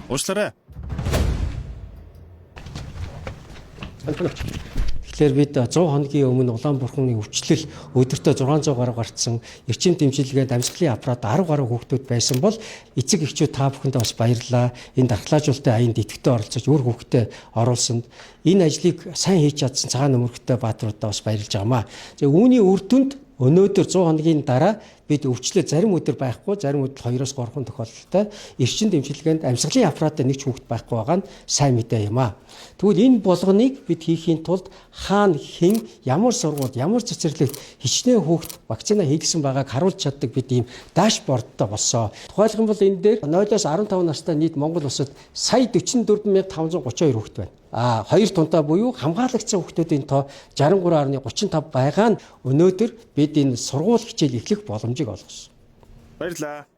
Уучлаарай. Тэгэхээр бид 100 хоногийн өмнө Улаанбаатарын өвчлөл өдөртөө 600 гаруй гарцсан эрчим дэмжлэгээд амьсгалын аппарат 10 гаруй хүүхдүүд байсан бол эцэг эхчүүд та бүхэндээ бас баярлалаа. Энэ дархлаажуулалтын аянд идэвхтэй оролцож үр хүүхдээ оруулсанд энэ ажлыг сайн хийж чадсан цагаан нөмөрхтэй баатруудаа бас баярлж байгаамаа. За үүний үр дүнд өнөөдөр 100 хоногийн дараа бид өвчлөө зарим өдөр байхгүй, зарим өдөр 2-3 тохиолдолтой эрчим дэмжлэгээнд амьсгалын аппаратаа нэг ч хүүхэд байхгүй байгаа нь сайн мэдээ юм аа. Тэгвэл энэ болгоныг бид хийхийн тулд хаана хэн ямар сургууль, ямар цэцэрлэгт хичнээн хүүхэд вакцина хийгдсэн байгааг харуулж чаддаг бид ийм дашбордтой болсоо. Тухайлбал энэ дээр 0-15 настай нийт Монгол улсад сая 44532 хүүхэд байна. Хоёр тунтаа буюу хамгаалагдсан хүүхдүүдийн тоо 63.35 байгаа нь өнөөдөр бид энэ сургууль хичээл эхлэх боломжийг олгосон. Баярлалаа.